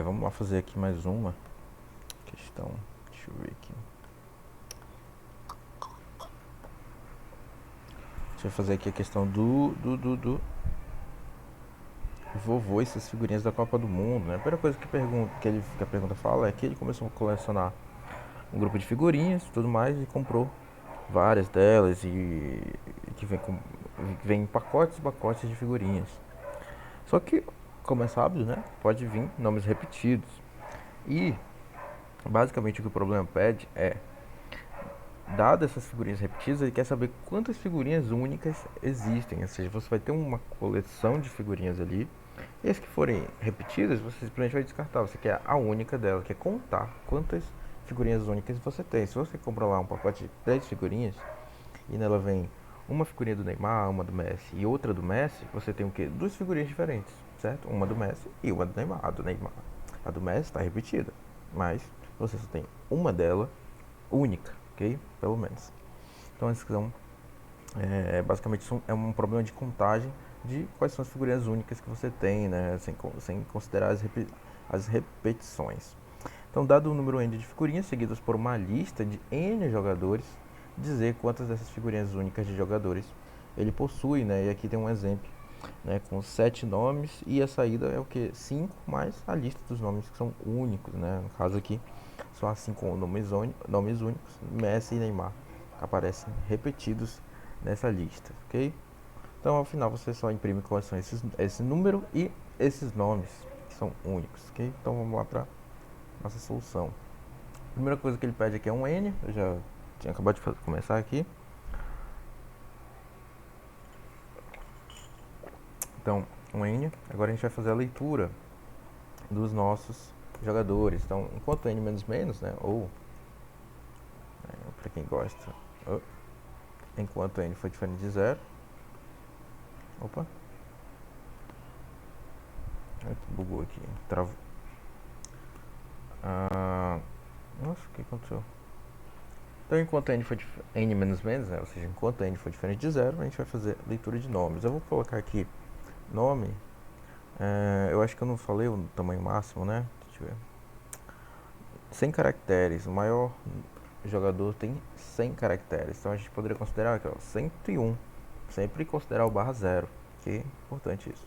Vamos lá fazer aqui mais uma questão. Deixa eu ver aqui. Deixa eu fazer aqui a questão do vovô e suas figurinhas da Copa do Mundo, né? A primeira coisa que a pergunta fala é que ele começou a colecionar um grupo de figurinhas e tudo mais e comprou várias delas e que vem em pacotes e pacotes de figurinhas. Só que, como é sábio, né? Pode vir nomes repetidos. E basicamente o que o problema pede é, dado essas figurinhas repetidas, ele quer saber quantas figurinhas únicas existem. Ou seja, você vai ter uma coleção de figurinhas ali. E as que forem repetidas, você simplesmente vai descartar. Você quer a única dela, quer contar quantas figurinhas únicas você tem. Se você compra lá um pacote de 10 figurinhas e nela vem uma figurinha do Neymar, uma do Messi e outra do Messi, você tem o quê? Duas figurinhas diferentes, certo? Uma do Messi e uma do Neymar. A do Messi está repetida, mas você só tem uma dela única, ok? Pelo menos. Então, esses são, basicamente é um problema de contagem de quais são as figurinhas únicas que você tem, né? Sem considerar as repetições. Então, dado o número n de figurinhas, seguidas por uma lista de n jogadores, dizer quantas dessas figurinhas únicas de jogadores ele possui, né? E aqui tem um exemplo, né? Com 7 nomes e a saída é o que? 5 mais a lista dos nomes que são únicos, né? No caso aqui, só há 5 nomes únicos, Messi e Neymar, aparecem repetidos nessa lista, ok? Então, ao final, você só imprime quais são esse número e esses nomes que são únicos, ok? Então, vamos lá para nossa solução. A primeira coisa que ele pede aqui é um N, eu já tinha acabado de começar aqui. Então, um N, agora a gente vai fazer a leitura dos nossos jogadores. Então, enquanto N menos menos, né, ou, para quem gosta, enquanto N for diferente de zero, opa, bugou aqui, travou. Nossa, o que aconteceu? Então, enquanto n for n menos menos, né, ou seja, enquanto n for diferente de zero, a gente vai fazer leitura de nomes. Eu vou colocar aqui nome. Eu acho que eu não falei o tamanho máximo, né? Deixa eu ver. 100 caracteres. O maior jogador tem 100 caracteres. Então a gente poderia considerar aqui, ó, 101. Sempre considerar o barra zero. Que é importante isso.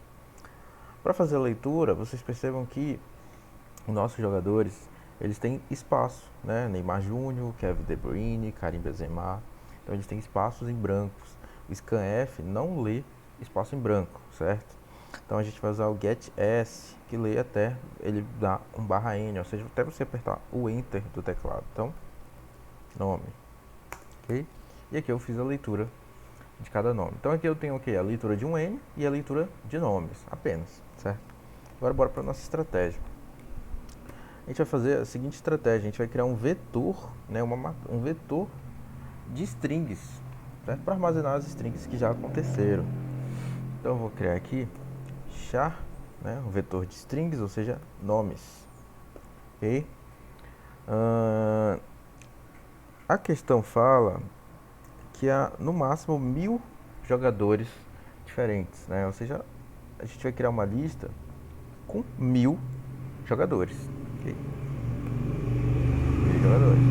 Para fazer a leitura, vocês percebam que os nossos jogadores, eles têm espaço, né? Neymar Júnior, Kevin De Bruyne, Karim Benzema. Então eles têm espaços em brancos. O scanf não lê espaço em branco, certo? Então a gente vai usar o getS, que lê até ele dá um barra N, ou seja, até você apertar o Enter do teclado. Então, nome, ok? E aqui eu fiz a leitura de cada nome. Então aqui eu tenho o que? A leitura de um N e a leitura de nomes, apenas, certo? Agora bora para nossa estratégia. A gente vai fazer a seguinte estratégia, a gente vai criar um vetor, né, um vetor de strings, certo? Para armazenar as strings que já aconteceram. Então eu vou criar aqui char, né, um vetor de strings, ou seja, nomes. Ok? A questão fala que há no máximo 1000 jogadores diferentes, né? Ou seja, a gente vai criar uma lista com 1000 jogadores. Okay? 1000 jogadores.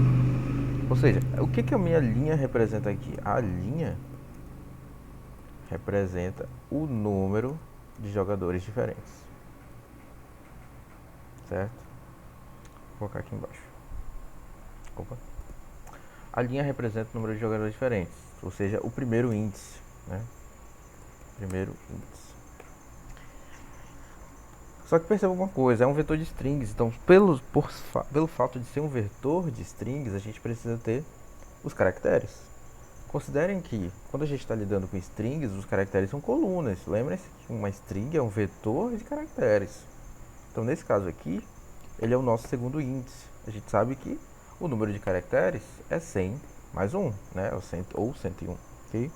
Ou seja, o que a minha linha representa aqui? A linha representa o número de jogadores diferentes. Certo? Vou colocar aqui embaixo. Opa. A linha representa o número de jogadores diferentes, ou seja, o primeiro índice, né? Primeiro índice. Só que perceba uma coisa, é um vetor de strings, então pelo fato de ser um vetor de strings, a gente precisa ter os caracteres. Considerem que quando a gente está lidando com strings, os caracteres são colunas. Lembrem-se que uma string é um vetor de caracteres. Então nesse caso aqui, ele é o nosso segundo índice. A gente sabe que o número de caracteres é 100 mais 1, né? Ou 101, ok?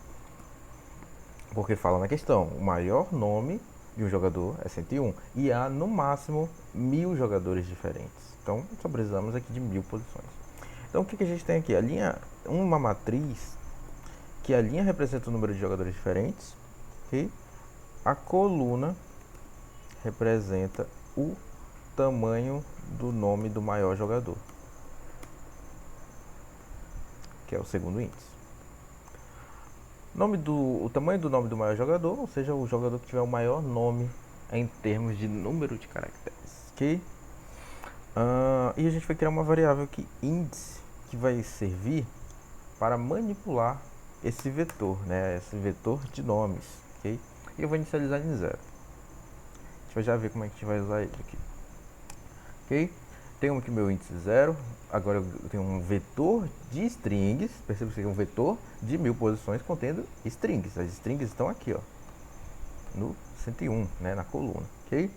Porque fala na questão, o maior nome de um jogador é 101 e há no máximo 1000 jogadores diferentes. Então só precisamos aqui de 1000 posições. Então o que a gente tem aqui? Uma matriz que a linha representa o número de jogadores diferentes, ok? A coluna representa o tamanho do nome do maior jogador, que é o segundo índice. O tamanho do nome do maior jogador, ou seja, o jogador que tiver o maior nome em termos de número de caracteres, ok? E a gente vai criar uma variável aqui, índice, que vai servir para manipular esse vetor, né? Esse vetor de nomes, ok? E eu vou inicializar em 0. A gente vai já ver como é que a gente vai usar ele aqui, ok? Tenho aqui meu índice 0. Agora eu tenho um vetor de strings. Perceba que é um vetor de 1000 posições contendo strings. As strings estão aqui, ó, no 101, né, na coluna, ok?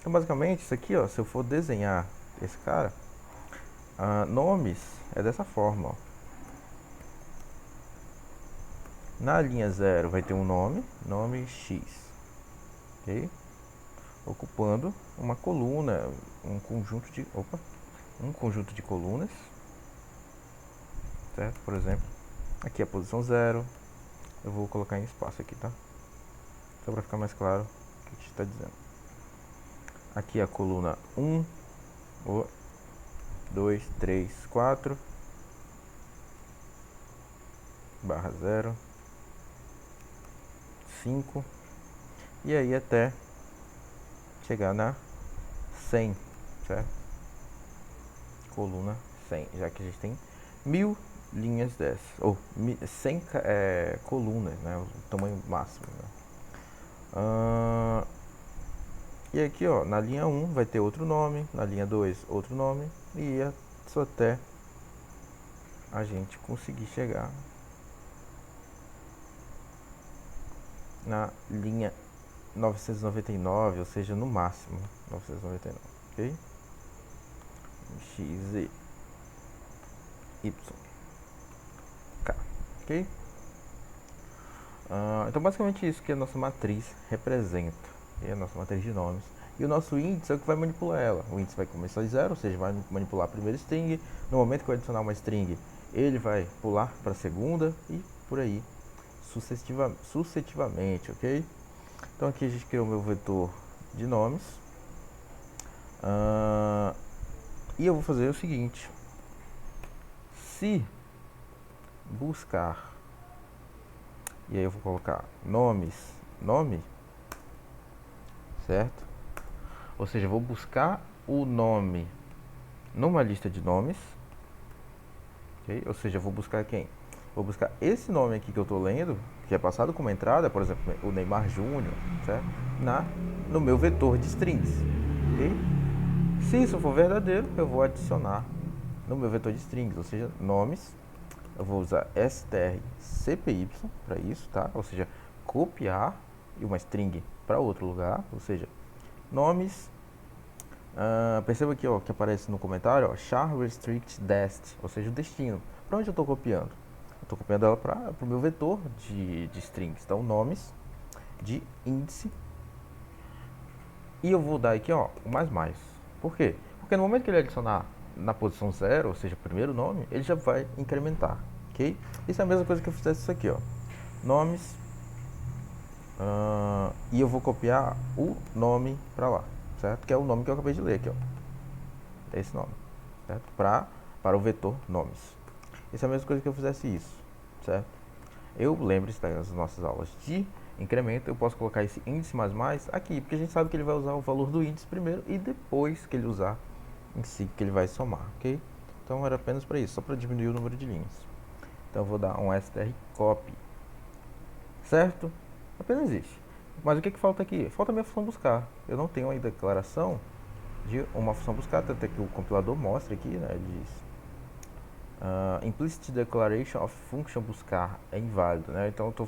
Então basicamente isso aqui, ó, se eu for desenhar esse cara, nomes é dessa forma, ó. Na linha 0 vai ter um nome X, ok? Ocupando uma coluna, um conjunto de colunas, certo? Por exemplo, aqui a posição 0, eu vou colocar em espaço aqui, tá? Só para ficar mais claro o que a gente está dizendo. Aqui a coluna 1, 2, 3, 4, barra 0, 5, e aí até chegar na 100, certo? Coluna 100, já que a gente tem 1000 linhas dessas, ou 100 colunas, né? O tamanho máximo, né? E aqui, ó, na linha 1 vai ter outro nome, na linha 2 outro nome, e isso até a gente conseguir chegar na linha 999, ou seja, no máximo 999, ok? X, Z, Y, K, ok? Então basicamente isso que a nossa matriz representa, é a nossa matriz de nomes. E o nosso índice é o que vai manipular ela. O índice vai começar de 0, ou seja, vai manipular a primeira string. No momento que eu adicionar uma string, ele vai pular para a segunda e por aí sucessivamente, ok? Então aqui a gente criou o meu vetor de nomes. E eu vou fazer o seguinte: se buscar, e aí eu vou colocar nome, certo? Ou seja, eu vou buscar o nome numa lista de nomes, okay? Ou seja, eu vou buscar quem? Vou buscar esse nome aqui que eu estou lendo, que é passado como entrada, por exemplo, o Neymar Júnior, certo? No meu vetor de strings, ok? Se isso for verdadeiro, eu vou adicionar no meu vetor de strings, ou seja, nomes. Eu vou usar strcpy para isso, tá? Ou seja, copiar uma string para outro lugar, ou seja, nomes. Perceba aqui, ó, que aparece no comentário, ó, char restrict dest, ou seja, o destino. Para onde eu estou copiando? Eu estou copiando ela para o meu vetor de strings. Então, nomes de índice. E eu vou dar aqui, ó, o mais. Por quê? Porque no momento que ele adicionar na posição 0, ou seja, o primeiro nome, ele já vai incrementar, ok? Isso é a mesma coisa que eu fizesse isso aqui, ó. Nomes. E eu vou copiar o nome para lá, certo? Que é o nome que eu acabei de ler aqui, ó. Esse nome, certo? Para o vetor nomes. Isso é a mesma coisa que eu fizesse isso, certo? Lembre-se das nossas aulas de incremento, eu posso colocar esse índice mais aqui, porque a gente sabe que ele vai usar o valor do índice primeiro e depois que ele usar em si, que ele vai somar, ok? Então era apenas para isso, só para diminuir o número de linhas. Então eu vou dar um strcopy, certo? Apenas isso. Mas o que falta aqui? Falta a minha função buscar. Eu não tenho ainda declaração de uma função buscar, até que o compilador mostra aqui, né? Ele diz implicit declaration of function buscar é inválido, né? Então eu estou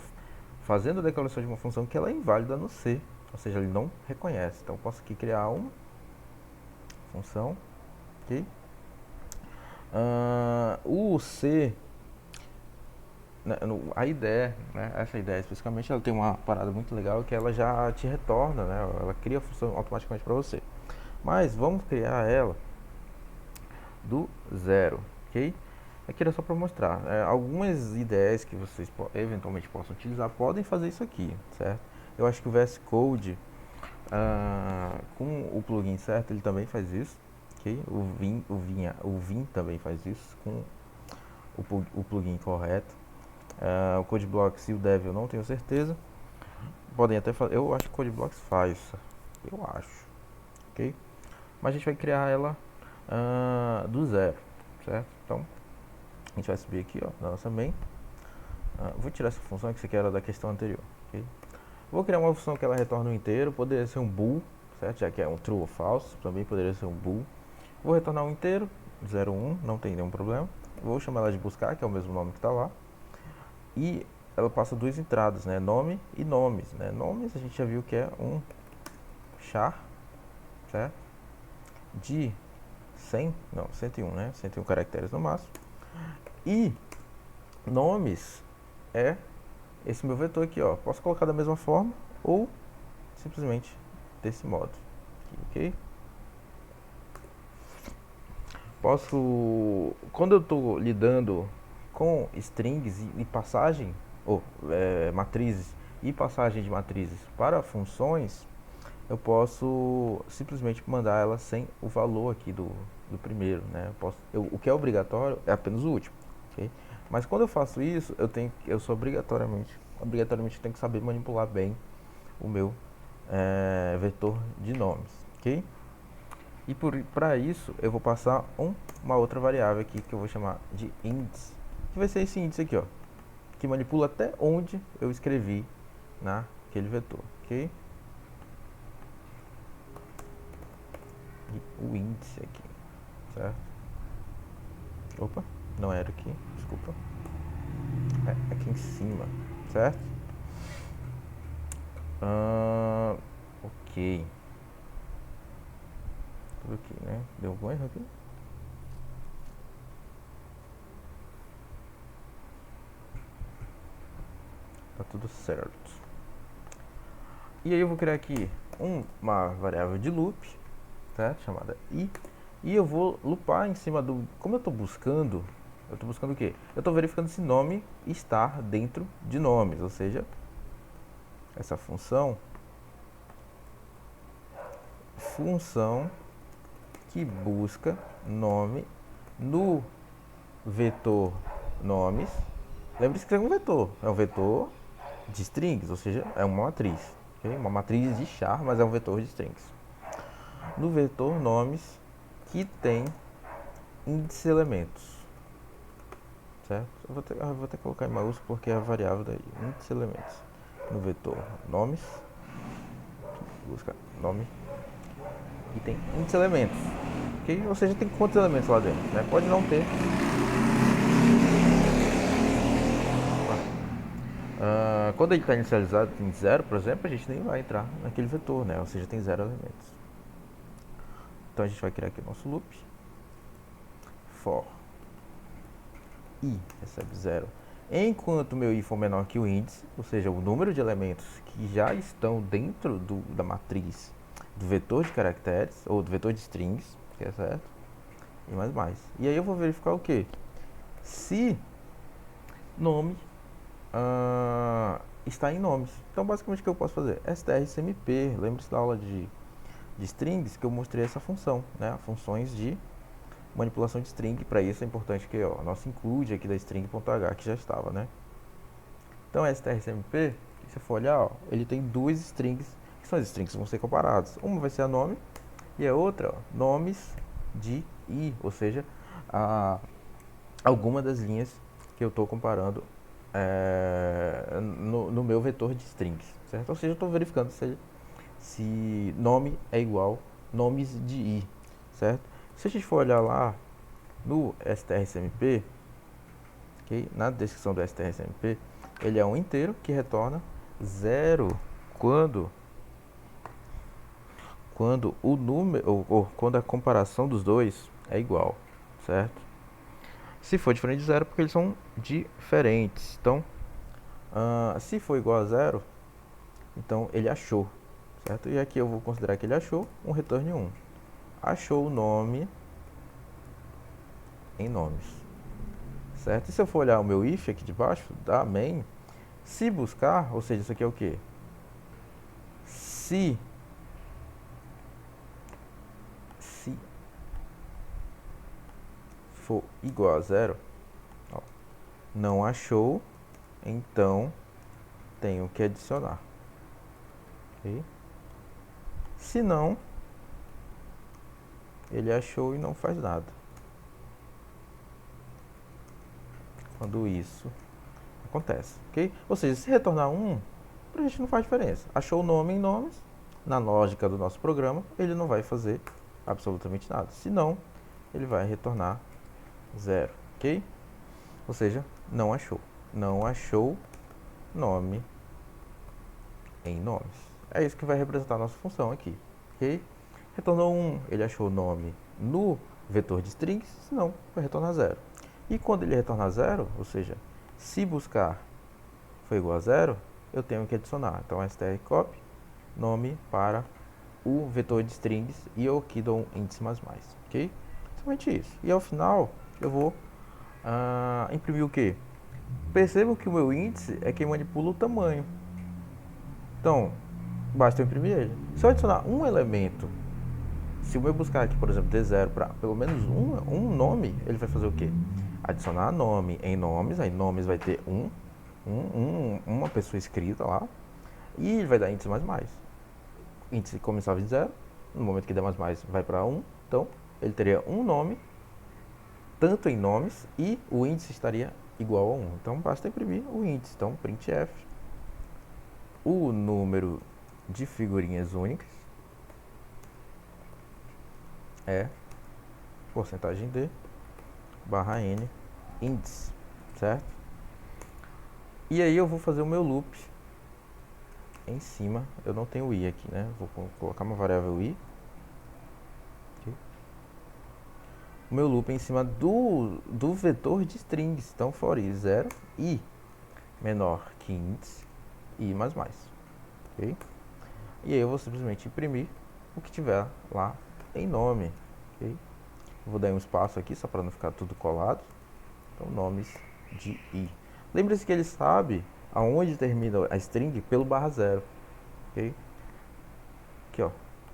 fazendo a declaração de uma função que ela é inválida no C, ou seja, ele não reconhece. Então eu posso aqui criar uma função, ok? O C, né, a ideia, né, essa ideia especificamente, ela tem uma parada muito legal que ela já te retorna, né? Ela cria a função automaticamente para você. Mas vamos criar ela do zero, ok? Aqui era só para mostrar. Algumas ideias que vocês eventualmente possam utilizar podem fazer isso aqui, certo? Eu acho que o VS Code Com o plugin certo, ele também faz isso, ok? O Vim também faz isso com o plugin correto. O CodeBlocks e o Dev eu não tenho certeza. Podem até fazer. Eu acho que o CodeBlocks faz. Eu acho. Ok? Mas a gente vai criar ela do zero. Certo? Então, a gente vai subir aqui, ó, na nossa main. Vou tirar essa função que você quer era da questão anterior. Okay? Vou criar uma função que ela retorna um inteiro. Poderia ser um bool, certo? Já que é um true ou false. Também poderia ser um bool. Vou retornar um inteiro, 0, 1, não tem nenhum problema. Vou chamar ela de buscar, que é o mesmo nome que está lá. E ela passa duas entradas, né? Nome e nomes, né? Nomes a gente já viu que é um char, certo? De 100, não, 101, né? 101 caracteres no máximo. E nomes é esse meu vetor aqui, ó. Posso colocar da mesma forma ou simplesmente desse modo, aqui, ok? Posso, quando eu estou lidando com strings e passagem, ou matrizes e passagem de matrizes para funções, eu posso simplesmente mandar ela sem o valor aqui do primeiro, né? O que é obrigatório é apenas o último, ok? Mas quando eu faço isso, eu sou obrigatoriamente tenho que saber manipular bem o meu vetor de nomes, ok? E para isso eu vou passar uma outra variável aqui que eu vou chamar de índice, que vai ser esse índice aqui, ó, que manipula até onde eu escrevi naquele vetor, ok? E o índice aqui, certo? Opa, não era aqui, desculpa. É aqui em cima, certo? Ok. Tudo aqui, né? Deu algum erro aqui? Tá tudo certo. E aí eu vou criar aqui uma variável de loop, certo? Chamada i. E eu vou loopar em cima do... Como eu estou buscando o quê? Eu estou verificando se nome está dentro de nomes, ou seja, essa função que busca nome no vetor nomes. Lembre-se que é um vetor de strings, ou seja, é uma matriz, okay? Uma matriz de char, mas é um vetor de strings. No vetor nomes que tem índice elementos, certo? Eu vou até colocar em maiúsculo porque é a variável daí, índice elementos. No vetor nomes, busca nome e tem índice elementos, ok? Ou seja, tem quantos elementos lá dentro, né? Pode não ter. Quando ele está inicializado em 0, por exemplo, a gente nem vai entrar naquele vetor, né? Ou seja, tem 0 elementos. Então a gente vai criar aqui o nosso loop. For i recebe 0. Enquanto o meu i for menor que o índice, ou seja, o número de elementos que já estão dentro da matriz do vetor de caracteres, ou do vetor de strings, que é certo, e mais. E aí eu vou verificar o que? Se nome está em nomes. Então, basicamente, o que eu posso fazer? strcmp, lembre-se da aula de strings que eu mostrei essa função, né? Funções de manipulação de string. Para isso é importante que ó, nosso include aqui da string.h que já estava, né? Então, strcmp, se você for olhar, ó, ele tem duas strings, que são as strings que vão ser comparadas. Uma vai ser a nome e a outra, ó, nomes de i, ou seja, alguma das linhas que eu estou comparando no meu vetor de strings, certo? Ou seja, eu estou verificando se nome é igual nomes de i, certo? Se a gente for olhar lá no strcmp, okay, na descrição do strcmp, ele é um inteiro que retorna 0 quando o número ou quando a comparação dos dois é igual, certo? Se for diferente de 0, porque eles são diferentes. Então, se for igual a 0, então ele achou, certo? E aqui eu vou considerar que ele achou um return 1. Achou o nome em nomes, certo? E se eu for olhar o meu if aqui de baixo, da main, se buscar, ou seja, isso aqui é o que? Se for igual a zero, ó, não achou, então tenho que adicionar. Okay? Se não, ele achou e não faz nada. Quando isso acontece, ok? Ou seja, se retornar 1, pra gente não faz diferença. Achou o nome em nomes, na lógica do nosso programa, ele não vai fazer absolutamente nada. Se não, ele vai retornar 0, ok? Ou seja, não achou. Não achou nome em nomes. É isso que vai representar a nossa função aqui, ok? Retornou 1, ele achou o nome no vetor de strings, se não, vai retornar 0. E quando ele retornar 0, ou seja, se buscar foi igual a 0, eu tenho que adicionar. Então, strcop, nome para o vetor de strings, e eu aqui dou um índice mais, ok? Somente isso. E ao final, eu vou imprimir o quê? Percebam que o meu índice é quem manipula o tamanho. Então, basta eu imprimir ele. Se eu adicionar um elemento, se eu buscar aqui, por exemplo, D0 para pelo menos um nome, ele vai fazer o quê? Adicionar nome em nomes, aí nomes vai ter uma pessoa escrita lá, e ele vai dar índice mais. Índice começava de 0, no momento que der mais vai para 1, então ele teria um nome, tanto em nomes, e o índice estaria igual a 1. Então basta imprimir o índice. Então printf, o número de figurinhas únicas é porcentagem d barra n índice, certo? E aí eu vou fazer o meu loop em cima. Eu não tenho i aqui, né? Vou colocar uma variável i. Okay. O meu loop é em cima do vetor de strings. Então for i 0, i menor que índice, i mais. Okay? E aí eu vou simplesmente imprimir o que tiver lá em nome. Okay? Vou dar um espaço aqui só para não ficar tudo colado. Então nomes de i. Lembre-se que ele sabe aonde termina a string pelo barra 0. Ok? Aqui, ó.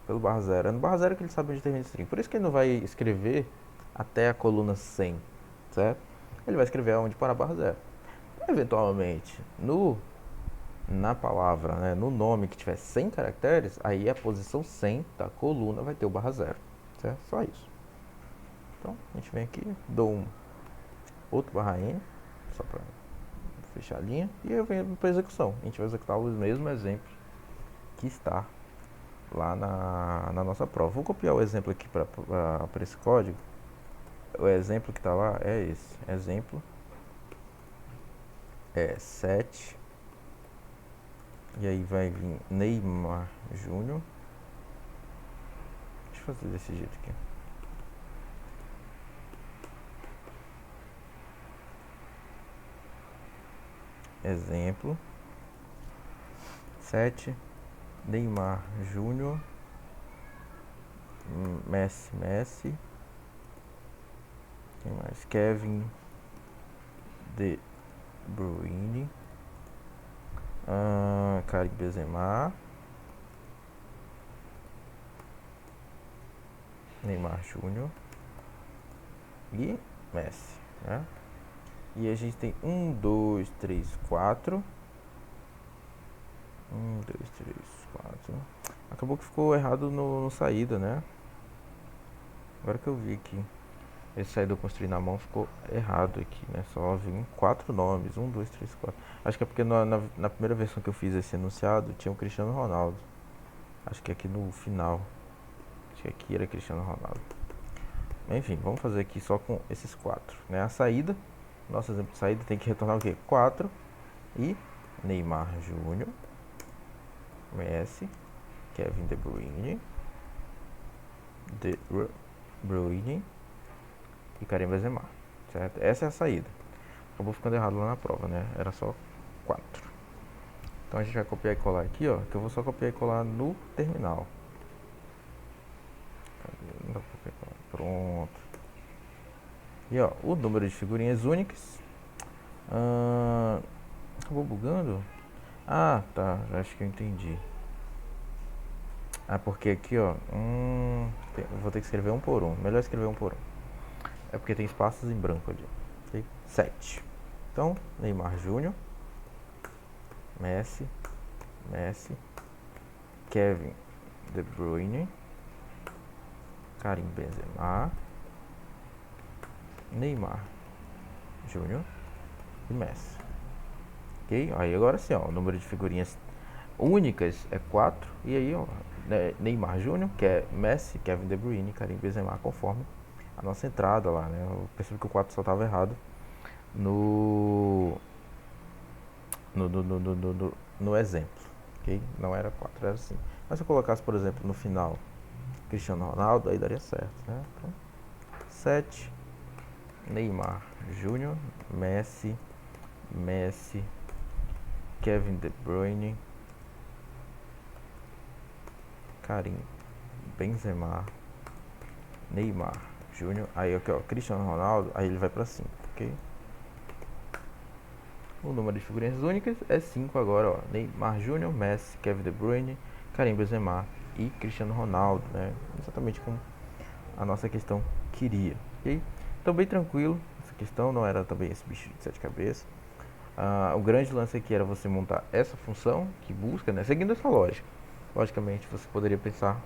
Pelo barra 0. É no barra 0 que ele sabe onde termina a string. Por isso que ele não vai escrever até a coluna 100. Certo? Ele vai escrever aonde para a barra 0. Eventualmente, na palavra, né, no nome que tiver 100 caracteres, aí a posição 100 da coluna vai ter o barra 0. Certo? Só isso. Então, a gente vem aqui, dou um outro barra n, só para fechar a linha, e eu venho para execução. A gente vai executar o mesmo exemplo que está lá na nossa prova. Vou copiar o exemplo aqui para esse código. O exemplo que está lá é esse. Exemplo é 7. E aí vai vir Neymar Júnior. Deixa eu fazer desse jeito aqui. Exemplo 7, Neymar Júnior, Messi, quem mais? Kevin De Bruyne, Karim Benzema, Neymar Júnior e Messi, né? E a gente tem 1, 2, 3, 4. 1, 2, 3, 4. Acabou que ficou errado no saída, né? Agora que eu vi aqui. Esse saída eu construí na mão ficou errado aqui, né? Só vim 4 nomes. 1, 2, 3, 4. Acho que é porque na primeira versão que eu fiz esse enunciado tinha o Cristiano Ronaldo. Acho que aqui no final. Acho que aqui era Cristiano Ronaldo. Enfim, vamos fazer aqui só com esses 4, né? A saída. Nosso exemplo de saída tem que retornar o quê? 4 e Neymar Júnior, Messi, Kevin De Bruyne e Karim Benzema, certo? Essa é a saída. Acabou ficando errado lá na prova, né? Era só 4. Então a gente vai copiar e colar aqui, ó. Que eu vou só copiar e colar no terminal. Pronto. E ó, o número de figurinhas únicas. Acabou bugando? Ah, tá. Acho que eu entendi. Porque aqui, ó. Vou ter que escrever um por um. Melhor escrever um por um. É porque tem espaços em branco ali. Ok? 7. Então, Neymar Júnior, Messi, Kevin De Bruyne, Karim Benzema, Neymar Júnior e Messi. Ok? Aí agora sim, ó, o número de figurinhas únicas é 4. E aí, ó, Neymar Júnior, que é Messi, Kevin De Bruyne, Karim Benzema, conforme a nossa entrada lá, né? Eu percebi que o 4 só estava errado no no exemplo, ok? Não era 4, era 5. Mas se eu colocasse, por exemplo, no final Cristiano Ronaldo, aí daria certo, né? Então, 7, Neymar Júnior, Messi, Kevin De Bruyne, Karim Benzema, Neymar Júnior, aí aqui ó, Cristiano Ronaldo, aí ele vai pra 5, ok? O número de figurinhas únicas é 5 agora, ó. Neymar Júnior, Messi, Kevin De Bruyne, Karim Benzema e Cristiano Ronaldo, né? Exatamente como a nossa questão queria, ok? Então bem tranquilo, essa questão não era também esse bicho de 7 cabeças. O grande lance aqui era você montar essa função que busca, né? Seguindo essa lógica. Logicamente você poderia pensar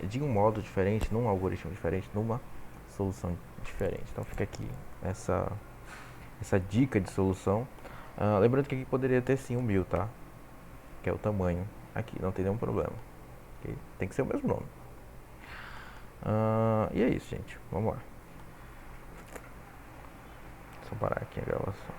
de um modo diferente, num algoritmo diferente, numa solução diferente. Então fica aqui essa dica de solução. Lembrando que aqui poderia ter sim um 1000, tá? Que é o tamanho aqui, não tem nenhum problema. Okay? Tem que ser o mesmo nome. E é isso, gente. Vamos lá. Só parar aqui a gravação.